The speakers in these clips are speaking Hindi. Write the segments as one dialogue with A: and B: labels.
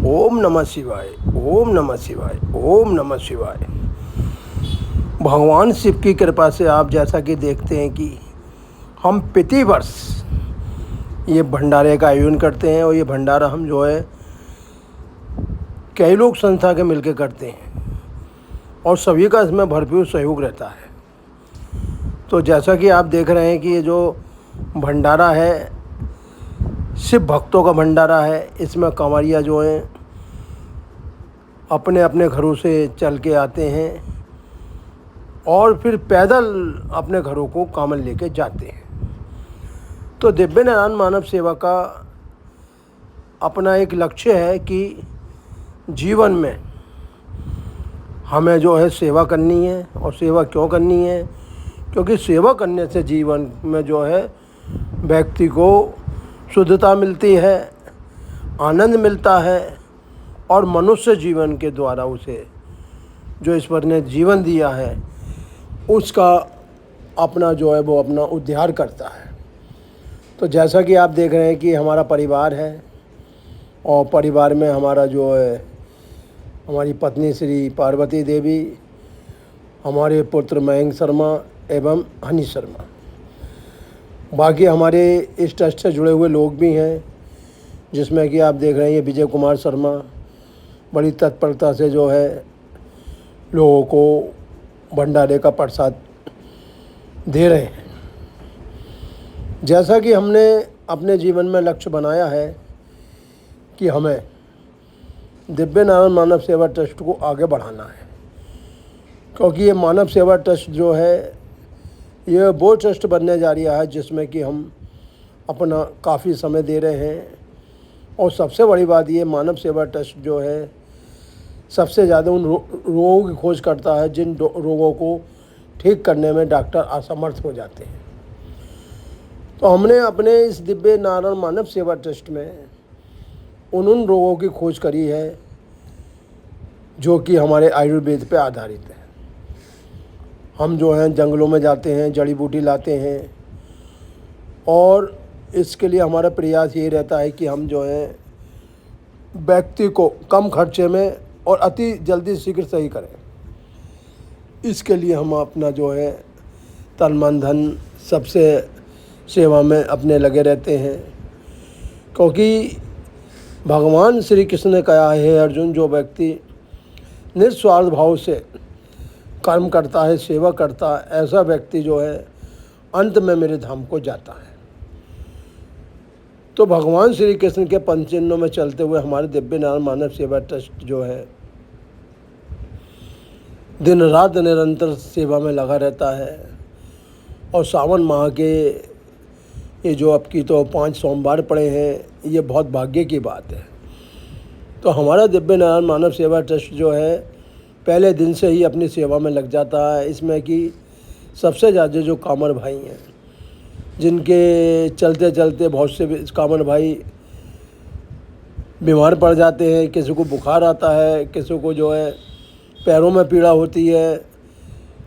A: ओम नमः शिवाय। ओम नमः शिवाय। ओम नमः शिवाय। भगवान शिव की कृपा से आप जैसा कि देखते हैं कि हम प्रति वर्ष ये भंडारे का आयोजन करते हैं और ये भंडारा हम जो है कई लोग संस्था के मिलकर करते हैं और सभी का इसमें भरपूर सहयोग रहता है। तो जैसा कि आप देख रहे हैं कि ये जो भंडारा है शिव भक्तों का भंडारा है। इसमें कांवरिया जो हैं अपने अपने घरों से चल के आते हैं और फिर पैदल अपने घरों को कामन लेके जाते हैं। तो दिव्य नारायण मानव सेवा का अपना एक लक्ष्य है कि जीवन में हमें जो है सेवा करनी है। और सेवा क्यों करनी है? क्योंकि सेवा करने से जीवन में जो है व्यक्ति को शुद्धता मिलती है, आनंद मिलता है और मनुष्य जीवन के द्वारा उसे जो ईश्वर ने जीवन दिया है उसका अपना जो है वो अपना उद्धार करता है। तो जैसा कि आप देख रहे हैं कि हमारा परिवार है और परिवार में हमारा जो है हमारी पत्नी श्री पार्वती देवी, हमारे पुत्र मयंक शर्मा एवं हनी शर्मा, बाकी हमारे इस ट्रस्ट से जुड़े हुए लोग भी हैं जिसमें कि आप देख रहे हैं विजय कुमार शर्मा बड़ी तत्परता से जो है लोगों को भंडारे का प्रसाद दे रहे हैं। जैसा कि हमने अपने जीवन में लक्ष्य बनाया है कि हमें दिव्य नारायण मानव सेवा ट्रस्ट को आगे बढ़ाना है, क्योंकि ये मानव सेवा ट्रस्ट जो है ये वो ट्रस्ट बनने जा रहा है जिसमें कि हम अपना काफ़ी समय दे रहे हैं। और सबसे बड़ी बात ये मानव सेवा ट्रस्ट जो है सबसे ज़्यादा उन रोगों की खोज करता है जिन रोगों को ठीक करने में डॉक्टर असमर्थ हो जाते हैं। तो हमने अपने इस दिव्य नारायण मानव सेवा ट्रस्ट में उन रोगों की खोज करी है जो कि हमारे आयुर्वेद पे आधारित है। हम जो हैं जंगलों में जाते हैं, जड़ी बूटी लाते हैं और इसके लिए हमारा प्रयास ये रहता है कि हम जो है व्यक्ति को कम खर्चे में और अति जल्दी शीघ्र सही करें। इसके लिए हम अपना जो है तन मन धन सबसे सेवा में अपने लगे रहते हैं, क्योंकि भगवान श्री कृष्ण ने कहा है अर्जुन, जो व्यक्ति निस्वार्थ भाव से कर्म करता है, सेवा करता है, ऐसा व्यक्ति जो है अंत में मेरे धाम को जाता है। तो भगवान श्री कृष्ण के पंचचिन्हों में चलते हुए हमारे दिव्य नारायण मानव सेवा ट्रस्ट जो है दिन रात निरंतर सेवा में लगा रहता है। और सावन माह के ये जो अब की तो 5 सोमवार पड़े हैं, ये बहुत भाग्य की बात है। तो हमारा दिव्य नारायण मानव सेवा ट्रस्ट जो है पहले दिन से ही अपनी सेवा में लग जाता है। इसमें कि सबसे ज़्यादा जो कामर भाई हैं जिनके चलते चलते बहुत से कामर भाई बीमार पड़ जाते हैं, किसी को बुखार आता है, किसी को जो है पैरों में पीड़ा होती है,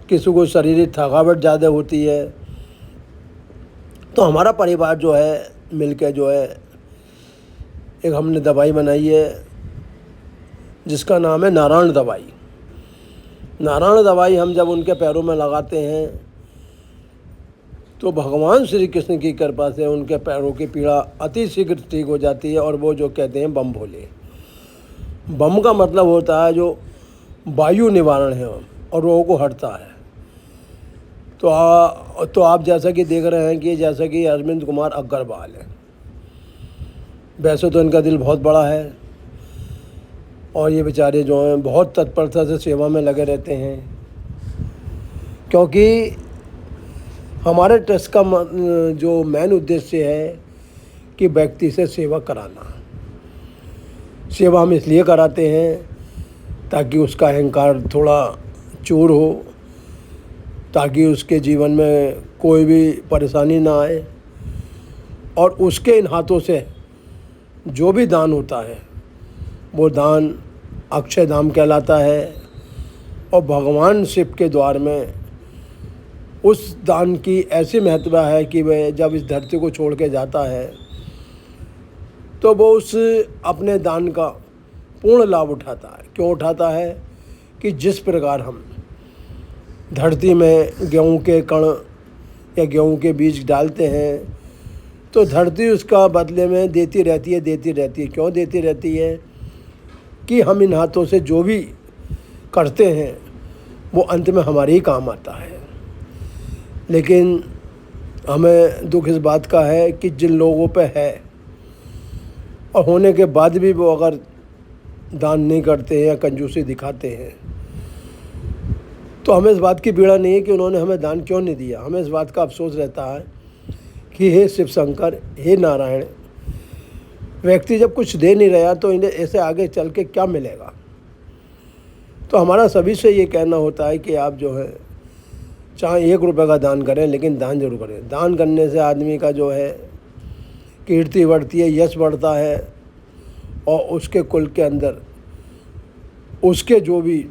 A: किसी को शारीरिक थकावट ज़्यादा होती है। तो हमारा परिवार जो है मिलकर जो है एक हमने दवाई बनाई है जिसका नाम है नारायण दवाई। नारायण दवाई हम जब उनके पैरों में लगाते हैं तो भगवान श्री कृष्ण की कृपा से उनके पैरों की पीड़ा अति शीघ्र ठीक हो जाती है। और वो जो कहते हैं बम भोले, बम का मतलब होता है जो वायु निवारण है और रोगों को हटता है। तो आप जैसा कि देख रहे हैं कि जैसा कि अरविंद कुमार अग्रवाल है, वैसे तो इनका दिल बहुत बड़ा है और ये बेचारे जो हैं बहुत तत्परता से सेवा में लगे रहते हैं, क्योंकि हमारे ट्रस्ट का जो मेन उद्देश्य है कि व्यक्ति से सेवा कराना। सेवा हम इसलिए कराते हैं ताकि उसका अहंकार थोड़ा चूर हो, ताकि उसके जीवन में कोई भी परेशानी ना आए और उसके इन हाथों से जो भी दान होता है वो दान अक्षय धाम कहलाता है। और भगवान शिव के द्वार में उस दान की ऐसी महत्व है कि वह जब इस धरती को छोड़ के जाता है तो वो उस अपने दान का पूर्ण लाभ उठाता है। क्यों उठाता है? कि जिस प्रकार हम धरती में गेहूं के कण या गेहूं के बीज डालते हैं तो धरती उसका बदले में देती रहती है। क्यों देती रहती है? कि हम इन हाथों से जो भी करते हैं वो अंत में हमारे ही काम आता है। लेकिन हमें दुख इस बात का है कि जिन लोगों पे है और होने के बाद भी वो अगर दान नहीं करते हैं या कंजूसी दिखाते हैं तो हमें इस बात की पीड़ा नहीं है कि उन्होंने हमें दान क्यों नहीं दिया। हमें इस बात का अफसोस रहता है कि हे शिव शंकर, हे नारायण, व्यक्ति जब कुछ दे नहीं रहा तो इन्हें ऐसे आगे चल के क्या मिलेगा। तो हमारा सभी से ये कहना होता है कि आप जो है चाहे 1 रुपये का दान करें लेकिन दान जरूर करें। दान करने से आदमी का जो है कीर्ति बढ़ती है, यश बढ़ता है और उसके कुल के अंदर उसके जो भी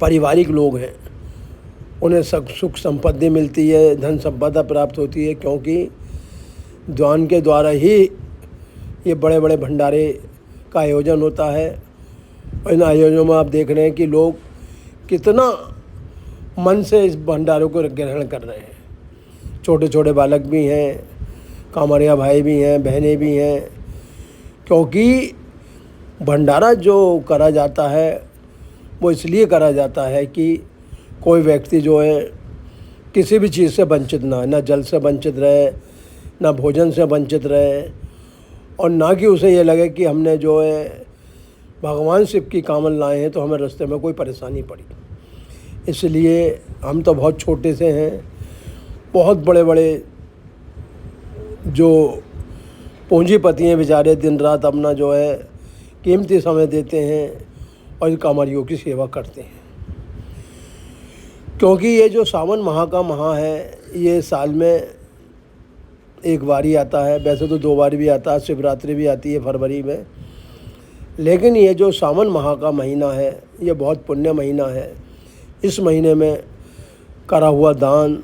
A: पारिवारिक लोग हैं उन्हें सुख संपत्ति मिलती है, धन संपदा प्राप्त होती है। क्योंकि दान के द्वारा ही ये बड़े बड़े भंडारे का आयोजन होता है। और इन आयोजनों में आप देख रहे हैं कि लोग कितना मन से इस भंडारों को ग्रहण कर रहे हैं। छोटे छोटे बालक भी हैं, कांवरिया भाई भी हैं, बहनें भी हैं। क्योंकि भंडारा जो करा जाता है वो इसलिए करा जाता है कि कोई व्यक्ति जो है किसी भी चीज़ से वंचित ना, ना जल से वंचित रहे, ना भोजन से वंचित रहे, और ना कि उसे ये लगे कि हमने जो है भगवान शिव की कामन लाए हैं तो हमें रास्ते में कोई परेशानी पड़ी। इसलिए हम तो बहुत छोटे से हैं, बहुत बड़े बड़े जो पूंजीपति हैं बेचारे दिन रात अपना जो है कीमती समय देते हैं और इन कांवरियों की सेवा करते हैं। क्योंकि ये जो सावन माह का माह है ये साल में एक बार ही आता है। वैसे तो 2 बार भी आता है, शिवरात्रि भी आती है फरवरी में। लेकिन ये जो सावन माह का महीना है ये बहुत पुण्य महीना है। इस महीने में करा हुआ दान,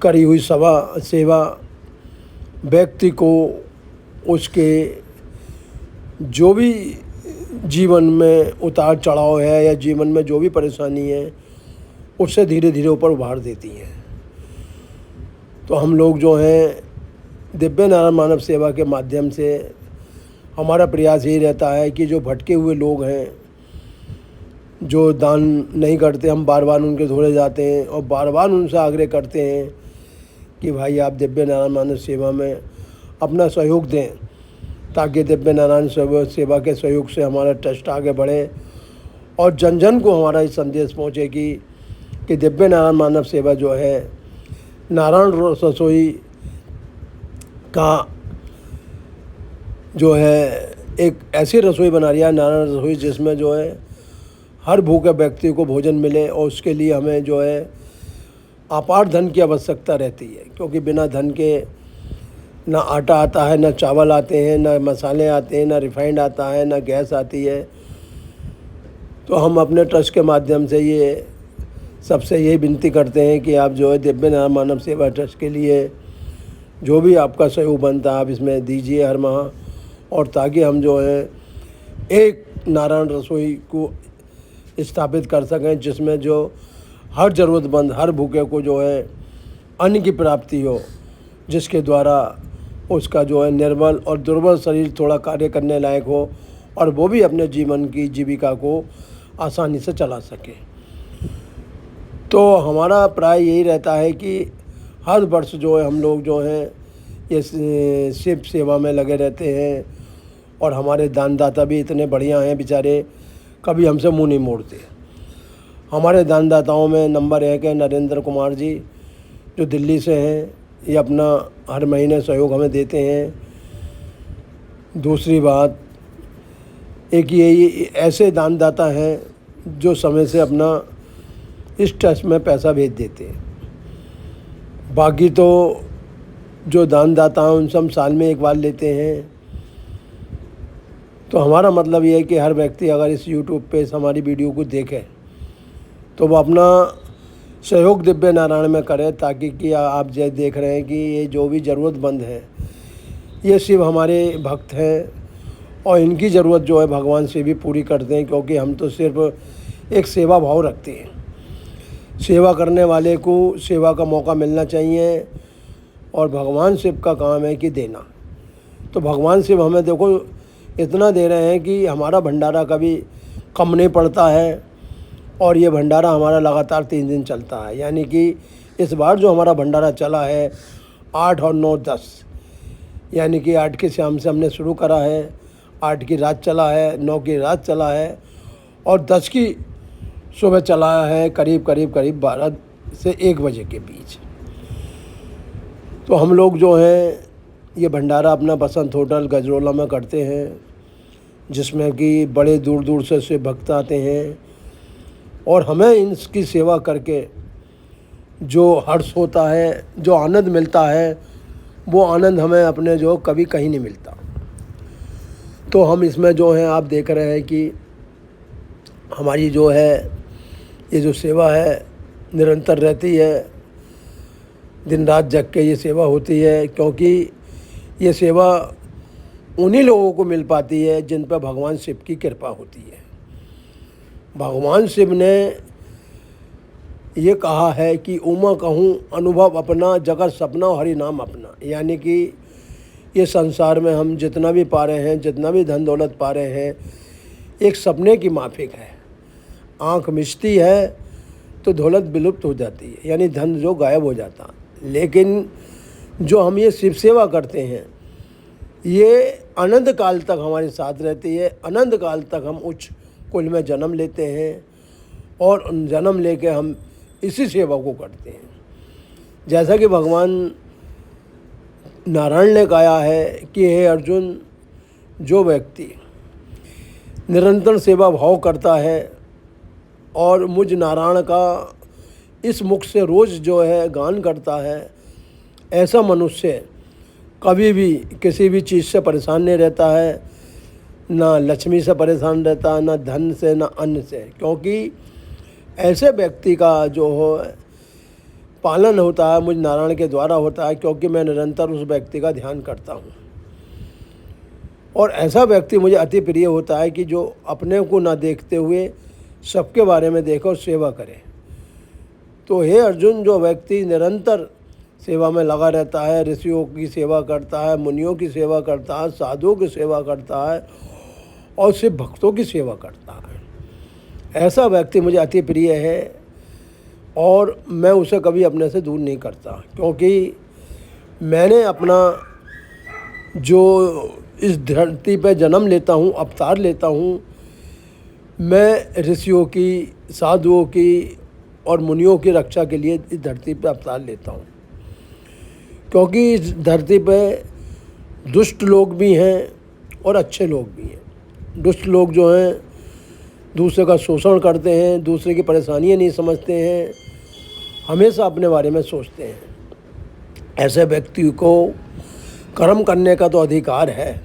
A: करी हुई सेवा व्यक्ति को उसके जो भी जीवन में उतार चढ़ाव है या जीवन में जो भी परेशानी है उससे धीरे धीरे ऊपर उभार देती हैं। तो हम लोग जो हैं दिव्य नारायण मानव सेवा के माध्यम से हमारा प्रयास यही रहता है कि जो भटके हुए लोग हैं, जो दान नहीं करते, हम बार बार उनके धोरे जाते हैं और बार बार उनसे आग्रह करते हैं कि भाई आप दिव्य नारायण मानव सेवा में अपना सहयोग दें ताकि दिव्य नारायण सेवा के सहयोग से हमारा ट्रस्ट आगे बढ़े और जन जन को हमारा ये संदेश पहुँचे कि दिव्य नारायण मानव सेवा जो है नारायण रसोई का जो है एक ऐसी रसोई बना रही है, नारायण रसोई, जिसमें जो है हर भूखे व्यक्ति को भोजन मिले। और उसके लिए हमें जो है अपार धन की आवश्यकता रहती है। क्योंकि बिना धन के ना आटा आता है, ना चावल आते हैं, ना मसाले आते हैं, ना रिफाइंड आता है, ना गैस आती है। तो हम अपने ट्रस्ट के माध्यम से ये सबसे यही विनती करते हैं कि आप जो है दिव्य नारायण मानव सेवा ट्रस्ट के लिए जो भी आपका सहयोग बनता है आप इसमें दीजिए हर माह, और ताकि हम जो है एक नारायण रसोई को स्थापित कर सकें जिसमें जो हर ज़रूरतमंद, हर भूखे को जो है अन्न की प्राप्ति हो, जिसके द्वारा उसका जो है निर्बल और दुर्बल शरीर थोड़ा कार्य करने लायक हो और वो भी अपने जीवन की जीविका को आसानी से चला सके। तो हमारा प्राय यही रहता है कि हर वर्ष जो है हम लोग जो हैं ये शिव सेवा में लगे रहते हैं। और हमारे दानदाता भी इतने बढ़िया हैं बेचारे, कभी हमसे मुंह नहीं मोड़ते। हमारे दानदाताओं में नंबर 1 है नरेंद्र कुमार जी, जो दिल्ली से हैं। ये अपना हर महीने सहयोग हमें देते हैं। दूसरी बात एक ये ऐसे दानदाता हैं जो समय से अपना इस ट्रस्ट में पैसा भेज देते हैं। बाकी तो जो दानदाता हैं उनसे हम साल में एक बार लेते हैं। तो हमारा मतलब ये है कि हर व्यक्ति अगर इस YouTube पे इस हमारी वीडियो को देखे तो वो अपना सहयोग दिव्य नारायण में करे, ताकि कि आप जो देख रहे हैं कि ये जो भी ज़रूरतमंद है ये शिव हमारे भक्त हैं और इनकी ज़रूरत जो है भगवान से भी पूरी करते हैं, क्योंकि हम तो सिर्फ एक सेवा भाव रखते हैं। सेवा करने वाले को सेवा का मौका मिलना चाहिए, और भगवान शिव का काम है कि देना। तो भगवान शिव हमें देखो इतना दे रहे हैं कि हमारा भंडारा कभी कम नहीं पड़ता है, और ये भंडारा हमारा लगातार 3 दिन चलता है। यानी कि इस बार जो हमारा भंडारा चला है 8 और 9, 10, यानी कि 8 की शाम से हमने शुरू करा है, 8 की रात चला है, 9 की रात चला है, और 10 की सुबह चला है, करीब 12 से 1 बजे के बीच। तो हम लोग जो हैं ये भंडारा अपना बसंत होटल गजरोला में करते हैं, जिसमें कि बड़े दूर दूर से भक्त आते हैं, और हमें इनकी सेवा करके जो हर्ष होता है, जो आनंद मिलता है, वो आनंद हमें अपने जो कभी कहीं नहीं मिलता। तो हम इसमें जो है आप देख रहे हैं कि हमारी जो है ये जो सेवा है निरंतर रहती है, दिन रात जग के ये सेवा होती है, क्योंकि ये सेवा उन्हीं लोगों को मिल पाती है जिन पर भगवान शिव की कृपा होती है। भगवान शिव ने ये कहा है कि उमा कहूँ अनुभव अपना, जगत सपना हरि नाम अपना। यानी कि ये संसार में हम जितना भी पा रहे हैं, जितना भी धन दौलत पा रहे हैं, एक सपने की माफिक है। आँख मिचती है तो दौलत विलुप्त हो जाती है, यानी धन जो गायब हो जाता। लेकिन जो हम ये शिव सेवा करते हैं ये अनंत काल तक हमारे साथ रहती है। अनंत काल तक हम उच्च कुल में जन्म लेते हैं, और जन्म लेके हम इसी सेवा को करते हैं। जैसा कि भगवान नारायण ने कहा है कि हे अर्जुन, जो व्यक्ति निरंतर सेवा भाव करता है और मुझ नारायण का इस मुख से रोज़ जो है गान करता है, ऐसा मनुष्य कभी भी किसी भी चीज़ से परेशान नहीं रहता है, ना लक्ष्मी से परेशान रहता है, ना धन से, ना अन्न से। क्योंकि ऐसे व्यक्ति का जो हो पालन होता है मुझ नारायण के द्वारा होता है, क्योंकि मैं निरंतर उस व्यक्ति का ध्यान करता हूँ। और ऐसा व्यक्ति मुझे अति प्रिय होता है कि जो अपने को ना देखते हुए सबके बारे में देखे और सेवा करे। तो हे अर्जुन, जो व्यक्ति निरंतर सेवा में लगा रहता है, ऋषियों की सेवा करता है, मुनियों की सेवा करता है, साधुओं की सेवा करता है, और सिर्फ भक्तों की सेवा करता है, ऐसा व्यक्ति मुझे अति प्रिय है, और मैं उसे कभी अपने से दूर नहीं करता। क्योंकि मैंने अपना जो इस धरती पे जन्म लेता हूँ, अवतार लेता हूँ, मैं ऋषियों की, साधुओं की और मुनियों की रक्षा के लिए इस धरती पे अवतार लेता हूँ। क्योंकि इस धरती पे दुष्ट लोग भी हैं और अच्छे लोग भी हैं। दुष्ट लोग जो हैं दूसरे का शोषण करते हैं, दूसरे की परेशानियां नहीं समझते हैं, हमेशा अपने बारे में सोचते हैं। ऐसे व्यक्ति को कर्म करने का तो अधिकार है,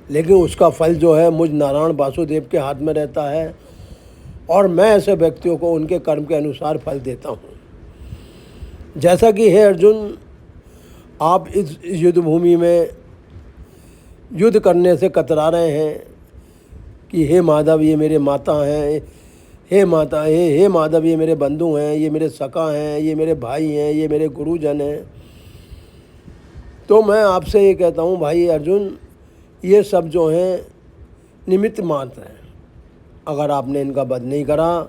A: लेकिन उसका फल जो है मुझ नारायण वासुदेव के हाथ में रहता है, और मैं ऐसे व्यक्तियों को उनके कर्म के अनुसार फल देता हूँ। जैसा कि हे अर्जुन, आप इस युद्ध भूमि में युद्ध करने से कतरा रहे हैं कि हे माधव ये मेरे माता हैं, हे माता, हे माधव ये मेरे बंधु हैं, ये मेरे सखा हैं, ये मेरे भाई हैं, ये मेरे गुरुजन हैं। तो मैं आपसे ये कहता हूँ भाई अर्जुन, ये सब जो हैं निमित्त मात्र हैं। अगर आपने इनका वध नहीं करा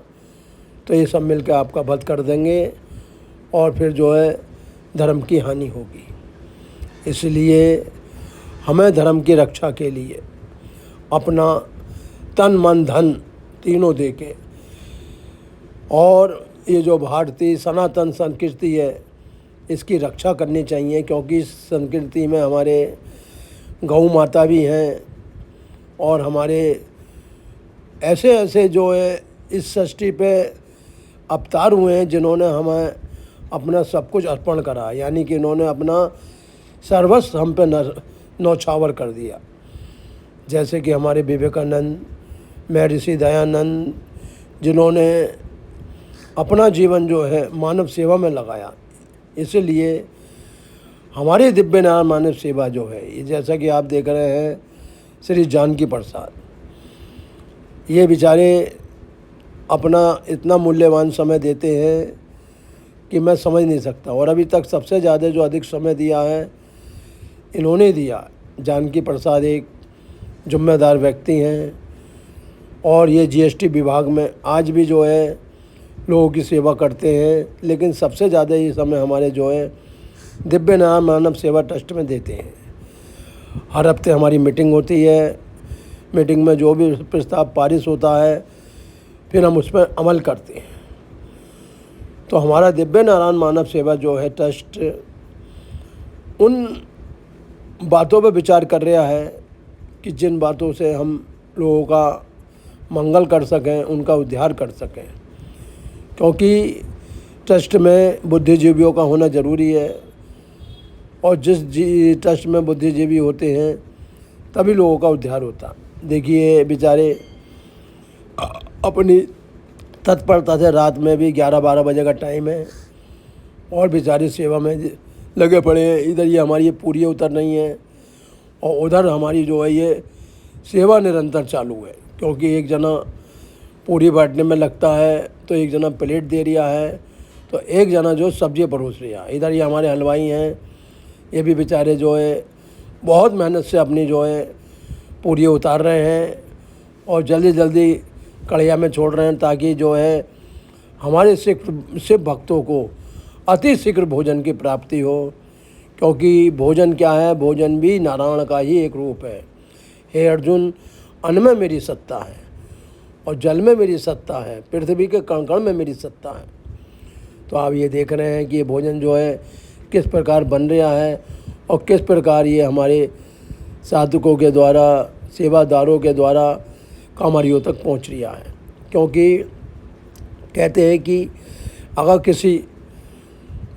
A: तो ये सब मिलकर आपका वध कर देंगे, और फिर जो है धर्म की हानि होगी। इसलिए हमें धर्म की रक्षा के लिए अपना तन मन धन तीनों देके, और ये जो भारतीय सनातन संस्कृति है इसकी रक्षा करनी चाहिए। क्योंकि इस संस्कृति में हमारे गौ माता भी हैं, और हमारे ऐसे ऐसे जो है इस सृष्टि पे अवतार हुए हैं जिन्होंने हमें अपना सब कुछ अर्पण करा। यानी कि इन्होंने अपना सर्वस्व हम पे न्यौछावर कर दिया। जैसे कि हमारे विवेकानंद, महर्षि दयानंद, जिन्होंने अपना जीवन जो है मानव सेवा में लगाया। इसलिए हमारी दिव्य नारायण मानव सेवा जो है, ये जैसा कि आप देख रहे हैं श्री जानकी प्रसाद, ये बेचारे अपना इतना मूल्यवान समय देते हैं कि मैं समझ नहीं सकता। और अभी तक सबसे ज़्यादा जो अधिक समय दिया है इन्होंने दिया। जानकी प्रसाद एक जिम्मेदार व्यक्ति हैं और ये जीएसटी विभाग में आज भी जो है लोगों की सेवा करते हैं, लेकिन सबसे ज़्यादा ये समय हमारे जो है दिव्य नारायण मानव सेवा ट्रस्ट में देते हैं। हर हफ्ते हमारी मीटिंग होती है, मीटिंग में जो भी प्रस्ताव पारित होता है फिर हम उस पर अमल करते हैं। तो हमारा दिव्य नारायण मानव सेवा जो है ट्रस्ट उन बातों पर विचार कर रहा है कि जिन बातों से हम लोगों का मंगल कर सकें, उनका उद्धार कर सकें, क्योंकि ट्रस्ट में बुद्धिजीवियों का होना ज़रूरी है और जिस ट्रस्ट में बुद्धिजीवी होते हैं तभी लोगों का उद्धार होता। देखिए बेचारे अपनी तत्परता से रात में भी 11-12 बजे का टाइम है और बेचारे सेवा में लगे पड़े हैं। इधर ये हमारी ये पूरी उतर नहीं है और उधर हमारी जो है ये सेवा निरंतर चालू है, क्योंकि एक जना पूरी बांटने में लगता है तो एक जना प्लेट दे रहा है तो एक जना जो सब्जी परोस रहा है। इधर ये हमारे हलवाई हैं, ये भी बेचारे जो है बहुत मेहनत से अपनी जो है पूरी उतार रहे हैं और जल्दी जल्दी कढ़िया में छोड़ रहे हैं ताकि जो है हमारे शिव भक्तों को अति शीघ्र भोजन की प्राप्ति हो। क्योंकि भोजन क्या है, भोजन भी नारायण का ही एक रूप है। हे अर्जुन, अन्न में मेरी सत्ता है और जल में मेरी सत्ता है, पृथ्वी के कण कण में मेरी सत्ता है। तो आप ये देख रहे हैं कि ये भोजन जो है किस प्रकार बन रहा है और किस प्रकार ये हमारे साधकों के द्वारा, सेवादारों के द्वारा कामरियों तक पहुंच रहा है। क्योंकि कहते हैं कि अगर किसी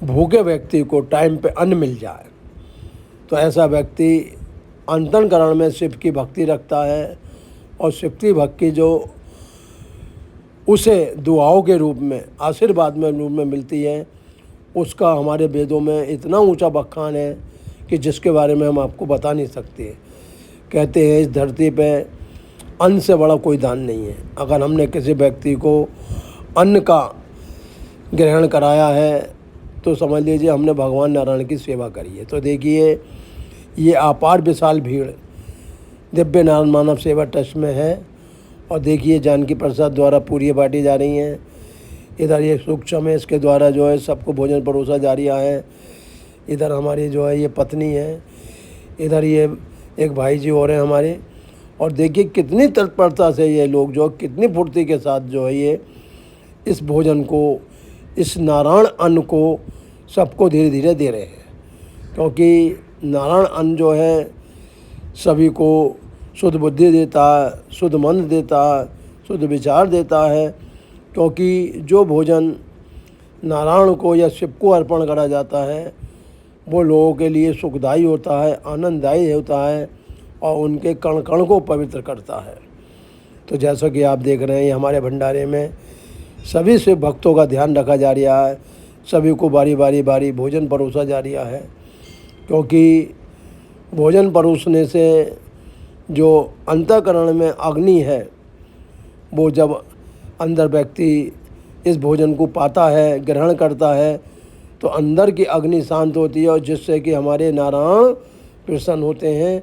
A: भूखे व्यक्ति को टाइम पे अन्न मिल जाए तो ऐसा व्यक्ति अंतःकरण में शिव की भक्ति रखता है और शिव की भक्ति जो उसे दुआओं के रूप में, आशीर्वाद में रूप में मिलती है, उसका हमारे वेदों में इतना ऊंचा बखान है कि जिसके बारे में हम आपको बता नहीं सकते। कहते हैं इस धरती पे अन्न से बड़ा कोई दान नहीं है। अगर हमने किसी व्यक्ति को अन्न का ग्रहण कराया है तो समझ लीजिए हमने भगवान नारायण की सेवा करी है। तो देखिए ये अपार विशाल भीड़ दिव्य नारायण मानव सेवा ट्रस्ट में है और देखिए जानकी प्रसाद द्वारा पूरी बांटी जा रही हैं। इधर ये सूक्ष्म है, इसके द्वारा जो है सबको भोजन परोसा जा रहा है। इधर हमारी जो है ये पत्नी है, इधर ये एक भाई जी और हैं हमारे। और देखिए कितनी तत्परता से ये लोग जो कितनी फुर्ती के साथ जो है ये इस भोजन को, इस नारायण अन्न को सबको धीरे धीरे दे रहे हैं। क्योंकि नारायण अन्न जो है सभी को शुद्ध बुद्धि देता है, शुद्ध मन देता है, शुद्ध विचार देता है। क्योंकि जो भोजन नारायण को या शिव को अर्पण करा जाता है वो लोगों के लिए सुखदायी होता है, आनंददायी होता है और उनके कण कण को पवित्र करता है। तो जैसा कि आप देख रहे हैं ये हमारे भंडारे में सभी शिव भक्तों का ध्यान रखा जा रहा है, सभी को बारी बारी भोजन परोसा जा रहा है। क्योंकि भोजन परोसने से जो अंतःकरण में अग्नि है वो जब अंदर व्यक्ति इस भोजन को पाता है, ग्रहण करता है तो अंदर की अग्नि शांत होती है और जिससे कि हमारे नारायण प्रसन्न होते हैं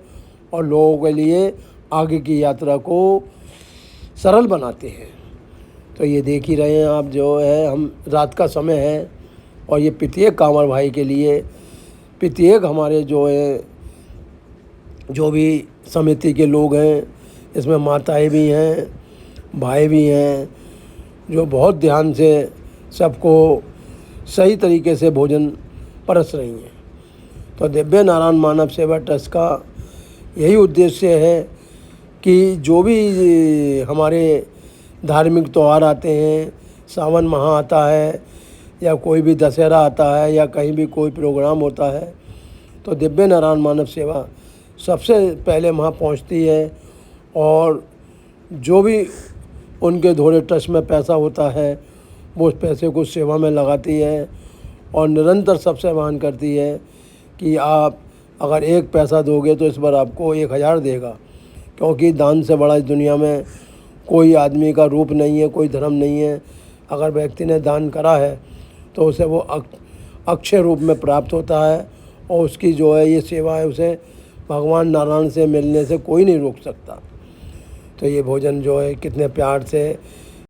A: और लोगों के लिए आगे की यात्रा को सरल बनाते हैं। तो ये देख ही रहे हैं आप जो है, हम रात का समय है और ये प्रत्येक कांवर भाई के लिए, प्रत्येक हमारे जो है जो भी समिति के लोग हैं, इसमें माताएं भी हैं, भाई भी हैं, जो बहुत ध्यान से सबको सही तरीके से भोजन परस रही हैं। तो दिव्य नारायण मानव सेवा ट्रस्ट का यही उद्देश्य है कि जो भी हमारे धार्मिक त्यौहार आते हैं, सावन माह आता है या कोई भी दशहरा आता है या कहीं भी कोई प्रोग्राम होता है तो दिव्य नारायण मानव सेवा सबसे पहले वहाँ पहुँचती है और जो भी उनके धोरे ट्रस्ट में पैसा होता है वो उस पैसे को सेवा में लगाती है और निरंतर सबसे आह्वान करती है कि आप अगर 1 पैसा दोगे तो इस बार आपको 1000 देगा, क्योंकि दान से बड़ा इस दुनिया में कोई आदमी का रूप नहीं है, कोई धर्म नहीं है। अगर व्यक्ति ने दान करा है तो उसे वो अक्षय रूप में प्राप्त होता है, और उसकी जो है ये सेवा है उसे भगवान नारायण से मिलने से कोई नहीं रोक सकता। तो ये भोजन जो है कितने प्यार से